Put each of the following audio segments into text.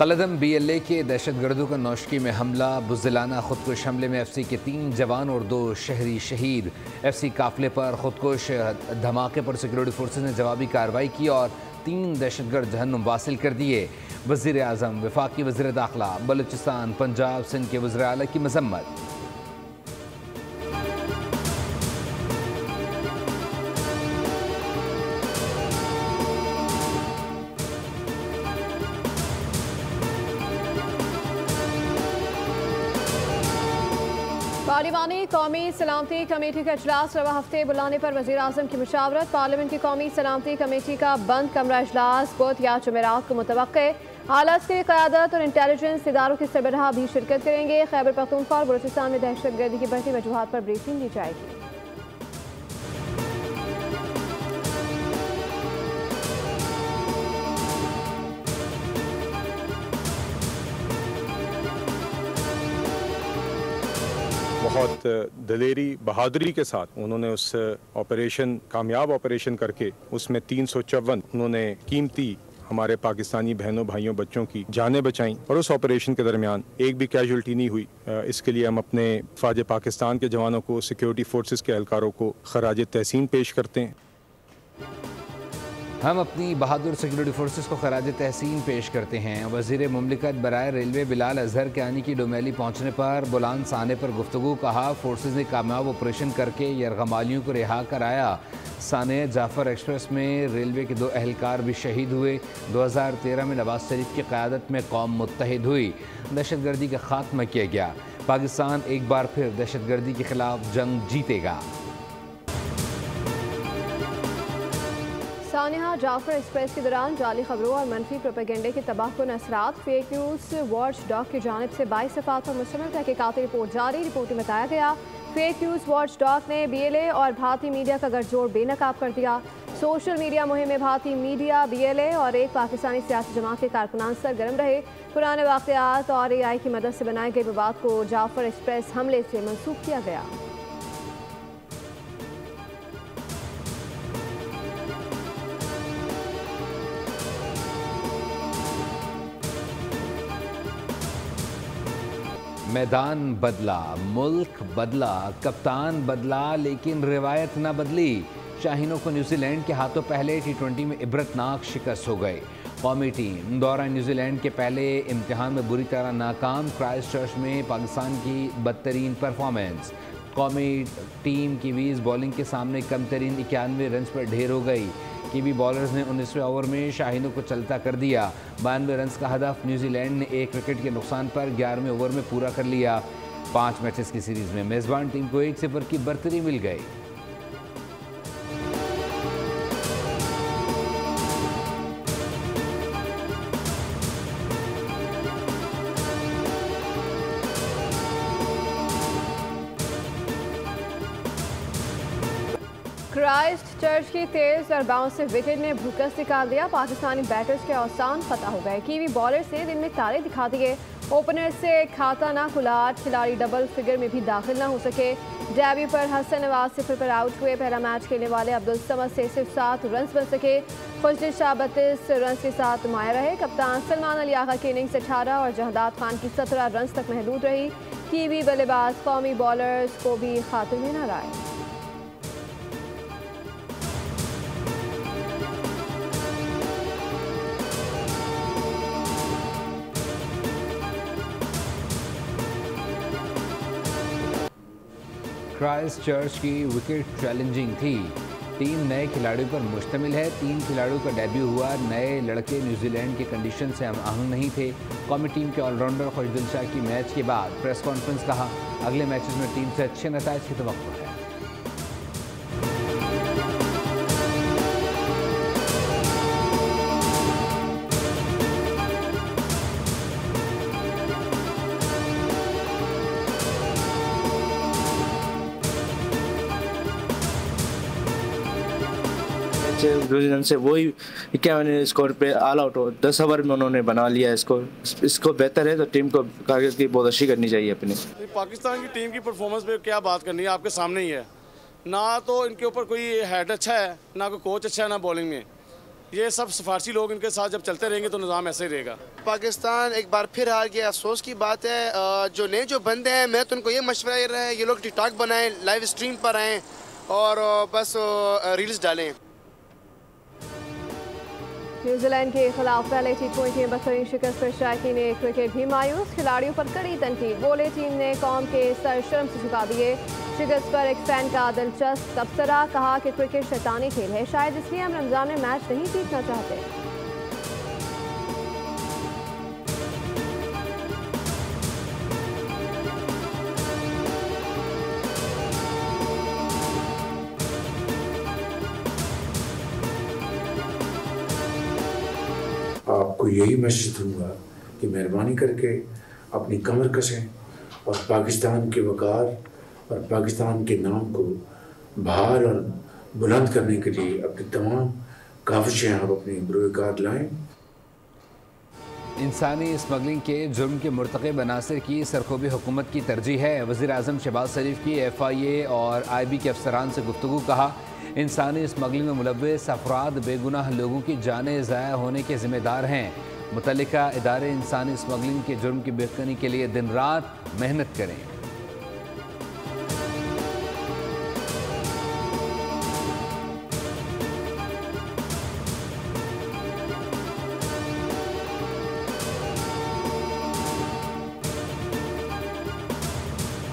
कलदम BLA के दहशतगर्दों का नौशकी में हमला, बुज़दिलाना खुदकुश हमले में FC के 3 जवान और 2 शहरी शहीद। FC काफिले पर खुदकुश धमाके पर सिक्योरिटी फोर्सेज ने जवाबी कार्रवाई की और 3 दहशतगर्द जहन्नुम वासिल कर दिए। वज़ीर आज़म, वफाकी वज़ीर दाखिला, बलूचिस्तान, पंजाब, सिंध के वज़ीर आला की मजम्मत। पार्लिमानी कौमी सलामती कमेटी का इजलास रवा हफ्ते बुलाने पर वज़ीर आज़म की मुशावरत। पार्लियामेंट की कौमी सलामती कमेटी का बंद कमरा इजलास बुध या जुमेरात को मुतवक्के। हालात की क़यादत और इंटेलिजेंस इदारों के सरबराह भी शिरकत करेंगे। खैबर पख्तूनख्वा और बलूचिस्तान में दहशतगर्दी की बढ़ती वजूहात पर ब्रीफिंग दी जाएगी। बहुत दलेरी बहादुरी के साथ उन्होंने उस कामयाब ऑपरेशन करके उसमें 354 उन्होंने कीमती हमारे पाकिस्तानी बहनों भाइयों बच्चों की जानें बचाईं और उस ऑपरेशन के दरमियान एक भी कैजुअल्टी नहीं हुई। इसके लिए हम अपने फ़ौज पाकिस्तान के जवानों को, सिक्योरिटी फोर्सेस के एहलकारों को खराज तहसीन पेश करते हैं। हम अपनी बहादुर सिक्योरिटी फोर्सेस को खराज तहसीन पेश करते हैं। वज़ीर मुमलिकत बराए रेलवे बिलाल अजहर कियानी की डोमेली पहुँचने पर बुलांस आने पर गुफ्तगू। कहा, फोर्सेस ने कामयाब ऑपरेशन करके यरगमालियों को रिहा कराया। साने जाफर एक्सप्रेस में रेलवे के 2 एहलकार भी शहीद हुए। 2013 में नवाज शरीफ की क़यादत में कौम मुत्तहिद हुई, दहशतगर्दी का खात्मा किया गया। पाकिस्तान एक बार फिर दहशतगर्दी के खिलाफ जंग जीतेगा। सानिया जाफर एक्सप्रेस के दौरान जाली खबरों और मनफी प्रोपेगेंडे के तबाहकुन असरात। फेक न्यूज़ वॉच डॉग की जानिब से 22 सफ़ात पर मुश्तमिल तहकीकाती रिपोर्ट जारी। रिपोर्ट में बताया गया, फेक न्यूज़ वॉच डॉग ने BLA और भारतीय मीडिया का गठजोड़ बेनकाब कर दिया। सोशल मीडिया मुहिम में भारतीय मीडिया, BLA और एक पाकिस्तानी सियासी जमात के कारकुनान सरगर्म रहे। पुराने वाक़यात और AI की मदद से बनाए गए विवाद को जाफर एक्सप्रेस हमले से मंसूब किया गया। मैदान बदला, मुल्क बदला, कप्तान बदला, लेकिन रिवायत न बदली। शाहीनों को न्यूजीलैंड के हाथों पहले T20 में इबरतनाक शिकस्त हो गई। कौमी टीम दौरा न्यूजीलैंड के पहले इम्तिहान में बुरी तरह नाकाम। क्राइस्टचर्च में पाकिस्तान की बदतरीन परफॉर्मेंस। कौमी टीम कीवीज़ बॉलिंग के सामने कम तरीन 91 रन पर ढेर हो गई। कीवी बॉलर्स ने 19वें ओवर में शाहीनों को चलता कर दिया। 92 रन का हदफ न्यूजीलैंड ने 1 विकेट के नुकसान पर 11वें ओवर में पूरा कर लिया। 5 मैचेस की सीरीज में मेज़बान टीम को 1-0 की बर्तरी मिल गई। क्राइस्ट चर्च की तेज और बाउंस से विकेट ने भूकस निकाल दिया। पाकिस्तानी बैटर्स के औसान फतह हो गए। कीवी बॉलर से दिन में तारे दिखा दिए। ओपनर से खाता ना खुला, 8 खिलाड़ी डबल फिगर में भी दाखिल ना हो सके। डेब्यू पर हसन नवाज 0 पर आउट हुए। पहला मैच खेलने वाले अब्दुल समद से सिर्फ 7 रन बन सके। खुशदिल शाह 32 रन के साथ माया रहे। कप्तान सलमान अली आगा की इनिंग्स 18 और जहदाद खान की 17 रन तक महदूद रही। कीवी बल्लेबाज कौमी बॉलर्स को भी खातिर में न लाए। क्राइस्टचर्च की विकेट चैलेंजिंग थी। टीम नए खिलाड़ियों पर मुश्तमिल है। 3 खिलाड़ियों का डेब्यू हुआ। नए लड़के न्यूजीलैंड के कंडीशन से हम आहंग नहीं थे। कौमी टीम के ऑलराउंडर खुशदिल शाह की मैच के बाद प्रेस कॉन्फ्रेंस कहा, अगले मैचेस में टीम से अच्छे नताइज की तवक्को है। न्यूजीलैंड से वही 51 स्कोर पे ऑल आउट हो 10 ओवर में उन्होंने बना लिया। इसको बेहतर है तो टीम को की बहुत अच्छी करनी चाहिए अपनी। पाकिस्तान की टीम की परफॉर्मेंस पे क्या बात करनी है, आपके सामने ही है। ना तो इनके ऊपर कोई हेड अच्छा है, ना कोई कोच अच्छा है, ना बॉलिंग में। ये सब सिफारशी लोग इनके साथ जब चलते रहेंगे तो निज़ाम ऐसे ही रहेगा। पाकिस्तान एक बार फिर हार गया, अफसोस की बात है। जो नए जो बंदे हैं, मैं तो उनको ये मशवरा दे रहा है ये लोग टिकटॉक बनाएं, लाइव स्ट्रीम पर आएँ और बस रील्स डालें। न्यूजीलैंड के खिलाफ पहले T20 में बदतरीन शिकस्त पर शायकीन ने क्रिकेट भी मायूस, खिलाड़ियों पर कड़ी तनकीद, बोले टीम ने कौम के सर शर्म से झुका दिए। शिकस्त पर एक फैन का दिलचस्प तबसरा, कहा कि क्रिकेट शैतानी खेल है, शायद इसलिए हम रमजान में मैच नहीं जीतना चाहते। आपको यही मैसेज दूंगा कि मेहरबानी करके अपनी कमर कसें और पाकिस्तान के वकार और पाकिस्तान के नाम को बहाल और बुलंद करने के लिए अपनी तमाम काविशें आप अपनी बुरोकार लाएं। इंसानी स्मगलिंग के जुर्म के मुर्तकब अनासर की सरखूबी हुकूमत की तरजीह है। वज़ीर आज़म शहबाज शरीफ की FIA और IB के अफसरान से गुफ्तगू, कहा इंसानी स्मगलिंग में मुलव्वस अफराद बेगुनाह लोगों की जानें ज़ाया होने के ज़िम्मेदार हैं। मुतल्लिका इदारे इंसानी स्मगलिंग के जुर्म की बेखनी के लिए दिन रात मेहनत करें।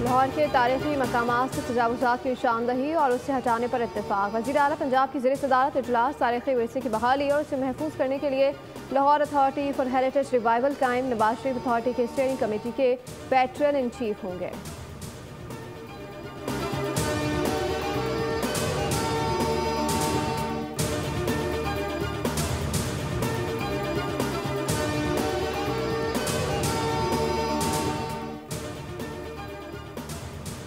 लाहौर के तारीखी मकामात से तजावुज़ात की निशानदही और उससे हटाने पर इत्तेफाक। वज़ीर आला पंजाब की ज़ेर सदारत इजलास तारीखी विरसे की बहाली और उसे महफूज करने के लिए Lahore authority for heritage revival कायम। नवाज शरीफ अथॉरिटी के स्टीयरिंग कमेटी के पैट्रन इन चीफ होंगे।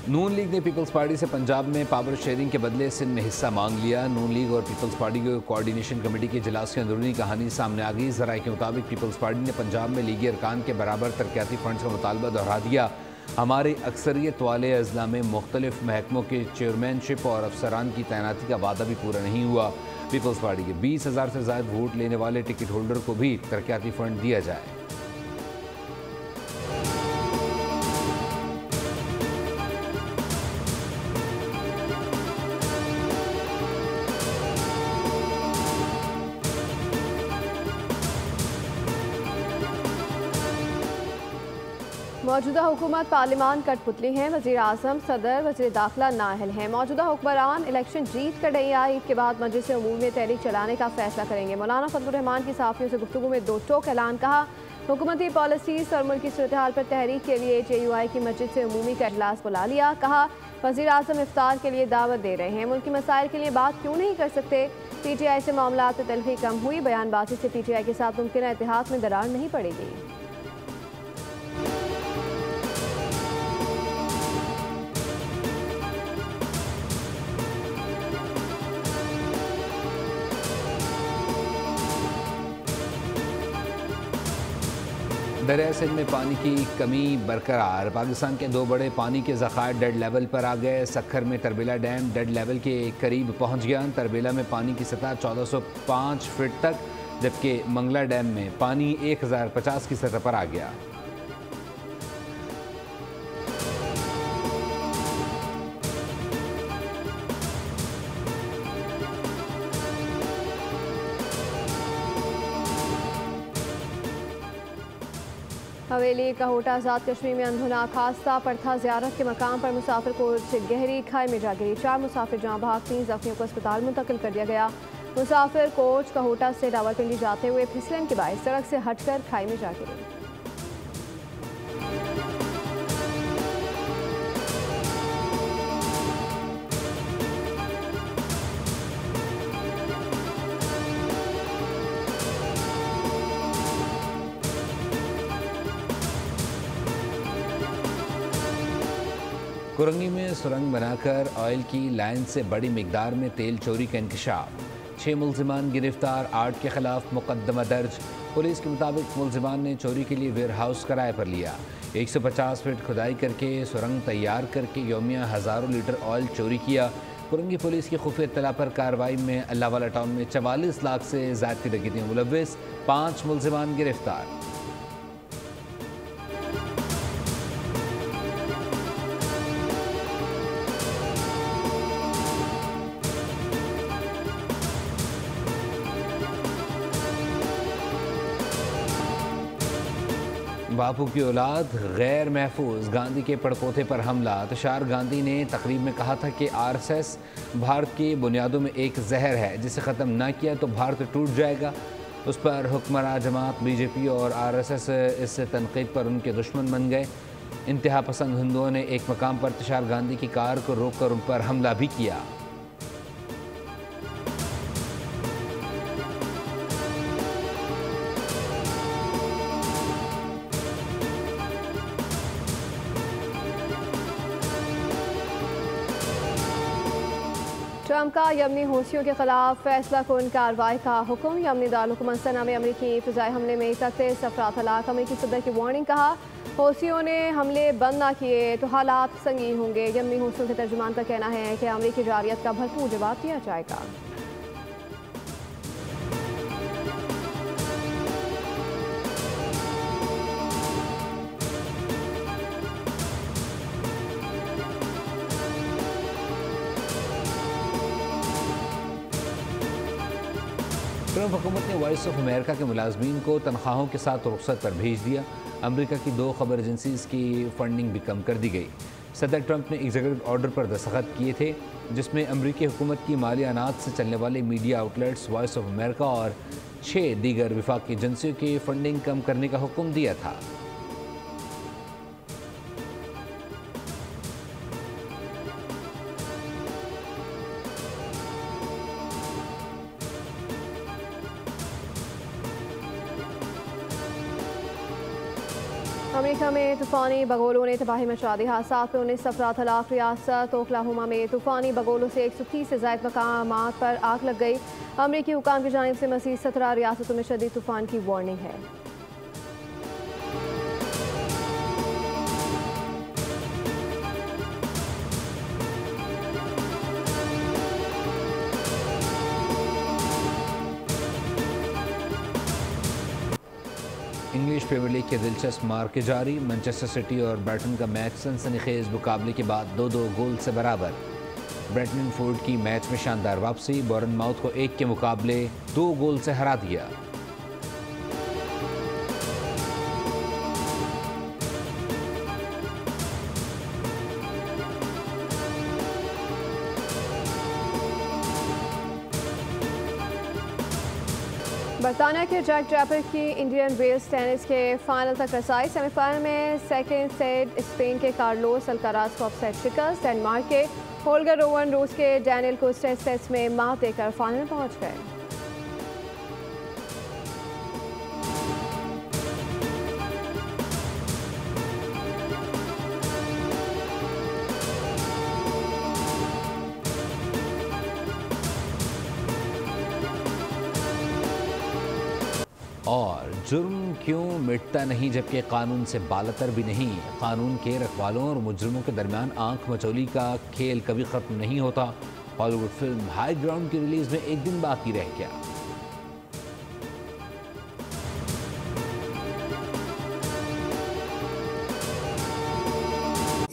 नून लीग ने पीपल्स पार्टी से पंजाब में पावर शेयरिंग के बदले सिंध में हिस्सा मांग लिया। नून लीग और पीपल्स पार्टी के कोऑर्डिनेशन कमेटी के इजलास की अंदरूनी कहानी सामने आ गई। ज़राए के मुताबिक पीपल्स पार्टी ने पंजाब में लीगी अरकान के बराबर तरक्याती फंड्स का मुतालबा दोहरा दिया। हमारी अक्सरियत वाले अजला में मुख्तलिफ महकमों के चेयरमैनशिप और अफसरान की तैनाती का वादा भी पूरा नहीं हुआ। पीपल्स पार्टी के 20,000 से ज़ायद वोट लेने वाले टिकट होल्डर को भी तरक्याती फंड दिया जाए। मौजूदा हुकूमत पार्लिमान कठपुतली हैं। वज़ीर आज़म, सदर, वज़ीर दाखिला नाअहल हैं। मौजूदा हुक्मरान इलेक्शन जीत कर डैया ईद के बाद मजलिस उमूम में तहरीक चलाने का फैसला करेंगे। मौलाना फजलुर रहमान की सहाफ़ियों से गुफ्तगू में दो टोक ऐलान, कहा हुकूमती पॉलिसीज़ और मुल्की सूरत हाल पर तहरीक के लिए JUI की मस्जिद से उमूमी का इजलास बुला लिया। कहा वज़ीर आज़म इफ्तार के लिए दावत दे रहे हैं, मुल्की मसाइल के लिए बात क्यों नहीं कर सकते। PTI से मामलात में तलखी कम हुई, बयानबाजी से PTI के साथ मुमकिन इत्तेहाद में दरार नहीं पड़ेगी। दरिया सिंध में पानी की कमी बरकरार। पाकिस्तान के दो बड़े पानी के ज़खायर डेड लेवल पर आ गए। सक्खर में तरबेला डैम डेड लेवल के करीब पहुंच गया। तरबेला में पानी की सतह 1405 फीट तक, जबकि मंगला डैम में पानी 1050 की सतह पर आ गया। हवेली कहोटा आज़ाद कश्मीर में अंधुना खास्ता पड़था ज़ियारत के मकाम पर मुसाफिर कोच गहरी खाई में जा गिरी। 4 मुसाफिर जहाँ भाग, 3 ज़ख्मियों को अस्पताल मुंतकिल कर दिया गया। मुसाफिर कोच कहोटा से रावलपिंडी जाते हुए फिसलन के बायस सड़क से हटकर खाई में जा गिरी। कुरंगी में सुरंग बनाकर ऑयल की लाइन से बड़ी मिकदार में तेल चोरी का इंकशाफ। 6 मुलजिमान गिरफ्तार, 8 के खिलाफ मुकदमा दर्ज। पुलिस के मुताबिक मुलजिमान ने चोरी के लिए वेयर हाउस किराए पर लिया। 150 फीट खुदाई करके सुरंग तैयार करके यौमिया हज़ारों लीटर ऑयल चोरी किया। कुरंगी पुलिस की खुफिया इत्तला पर कार्रवाई में अल्लाहवाला टाउन में 44 लाख से ज़्यादा डकैती में मुलव्विस, 5 मुलजिमान गिरफ्तार। बापू की औलाद गैर महफूज, गांधी के पड़पोते पर हमला। तुषार गांधी ने तकरीब में कहा था कि आरएसएस भारत की बुनियादों में एक जहर है, जिसे ख़त्म ना किया तो भारत टूट जाएगा। उस पर हुक्मरान जमात बीजेपी और आरएसएस इस तनकीद पर उनके दुश्मन बन गए। इंतहा पसंद हिंदुओं ने एक मकाम पर तुषार गांधी की कार को रोककर उन पर हमला भी किया। ट्रंप का यमनी हूथियों के खिलाफ फैसला कुन कार्रवाई का हुक्म। यमनी दारुलहुकूमत सना में अमरीकी फ़िज़ाई हमले में 31 अफराद हलाक। अमरीकी सदर की वार्निंग, कहा हूथियों ने हमले बंद ना किए तो हालात संगीन होंगे। यमनी हूथियों के तर्जुमान का कहना है कि अमरीकी जारियत का भरपूर जवाब दिया जाएगा। ट्रंप हुकूमत ने वॉइस ऑफ अमेरिका के मुलाजमीन को तनख्वाहों के साथ रुखसत पर भेज दिया। अमेरिका की 2 खबर एजेंसीज की फंडिंग भी कम कर दी गई। सदर ट्रंप ने एग्जीक्यूटिव ऑर्डर पर दस्तखत किए थे, जिसमें अमेरिकी हुकूमत की माली अनाज से चलने वाले media outlets, voice of America और 6 दीगर विफाकी एजेंसियों की फंडिंग कम करने का हुक्म दिया था। अमेरिका में तूफ़ानी बगोलों ने तबाही मचा दी। हादसात में 19 अफराद हलाक। रियासत ओक्लाहोमा में तूफ़ानी बगोलों से 130 से ज़ायद मकामात पर आग लग गई। अमरीकी हुकाम की जानिब से मज़ीद 17 रियासतों में शदीद तूफ़ान की वार्निंग है। इंग्लिश प्रीमियर लीग के दिलचस्प मार्के जारी। मैनचेस्टर सिटी और ब्राइटन का मैच सनसनीखेज मुकाबले के बाद 2-2 गोल से बराबर। ब्रेंटफोर्ड की मैच में शानदार वापसी, बोर्नमाउथ को 1 के मुकाबले 2 गोल से हरा दिया। बरतानिया के जैक ड्रैपर की इंडियन वेल्स टेनिस के फाइनल तक रसाई। सेमीफाइनल में सेकेंड सेट स्पेन के कार्लोस अल्काराज को अपसेट शिकस्त। डेनमार्क के होल्गर रोवन रूस के डैनियल को टेस्ट सेट्स में मात देकर फाइनल पहुंच गए। और जुर्म क्यों मिटता नहीं जबकि कानून से बालतर भी नहीं। कानून के रखवालों और मुजरिमों के दरमियान आंख मचौली का खेल कभी ख़त्म नहीं होता। हॉलीवुड फिल्म हाई ग्राउंड की रिलीज में 1 दिन बाकी रह गया।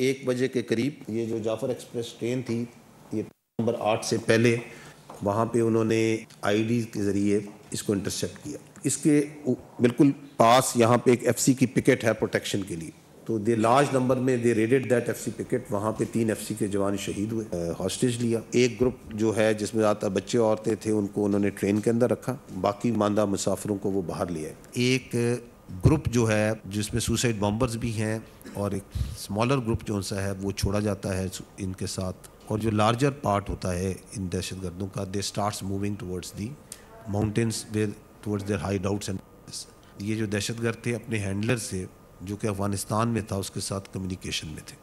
एक बजे के करीब ये जो जाफर एक्सप्रेस ट्रेन थी, ये नंबर 8 से पहले वहाँ पे उन्होंने आईडी के ज़रिए इसको इंटरसेप्ट किया। इसके बिल्कुल पास यहाँ पे एक एफसी की पिकेट है प्रोटेक्शन के लिए, तो दे लार्ज नंबर में दे रेडेड दैट एफसी पिकेट। वहाँ पे 3 एफसी के जवान शहीद हुए, हॉस्टेज लिया। एक ग्रुप जो है जिसमें ज़्यादातर बच्चे औरतें थे, उनको उन्होंने ट्रेन के अंदर रखा, बाकी मानदा मुसाफिरों को वो बाहर ले आए। एक ग्रुप जो है जिसमें सुसाइड बॉम्बर्स भी हैं और एक स्मॉलर ग्रुप जो सा है वो छोड़ा जाता है इनके साथ। और जो लार्जर पार्ट होता है इन दहशतगर्दों का, they starts moving towards the mountains with towards their hideouts. And ये जो दहशतगर्द थे अपने हैंडलर से जो कि अफगानिस्तान में था उसके साथ कम्युनिकेशन में थे।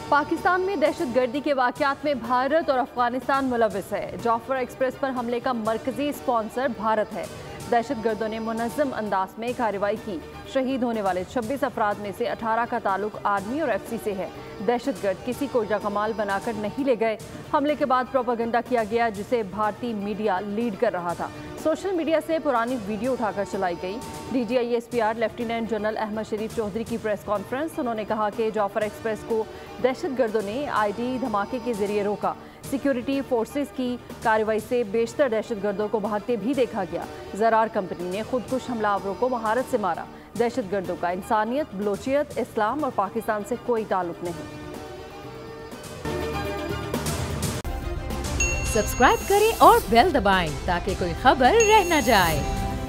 पाकिस्तान में दहशतगर्दी के वाक़यात में भारत और अफगानिस्तान मुलव्विस है। जाफर एक्सप्रेस पर हमले का मरकजी स्पॉन्सर भारत है। दहशतगर्दों ने मुनज़्ज़म अंदाज में कार्रवाई की। शहीद होने वाले 26 अफराद में से 18 का ताल्लुक आर्मी और FC से है। दहशतगर्द किसी को जगमाल बनाकर नहीं ले गए। हमले के बाद प्रोपेगेंडा किया गया जिसे भारतीय मीडिया लीड कर रहा था। सोशल मीडिया से पुरानी वीडियो उठाकर चलाई गई। DGISPR लेफ्टिनेंट जनरल अहमद शरीफ चौधरी की प्रेस कॉन्फ्रेंस। उन्होंने कहा कि जाफर एक्सप्रेस को दहशतगर्दों ने ID धमाके के जरिए रोका। सिक्योरिटी फोर्सेस की कार्रवाई से बेशतर दहशतगर्दों को भागते भी देखा गया। ज़रार कंपनी ने खुदकुश हमलावरों को महारत से मारा। दहशतगर्दों का इंसानियत, बलोचियत, इस्लाम और पाकिस्तान से कोई ताल्लुक नहीं। सब्सक्राइब करें और बेल दबाएं ताकि कोई खबर रह न जाए।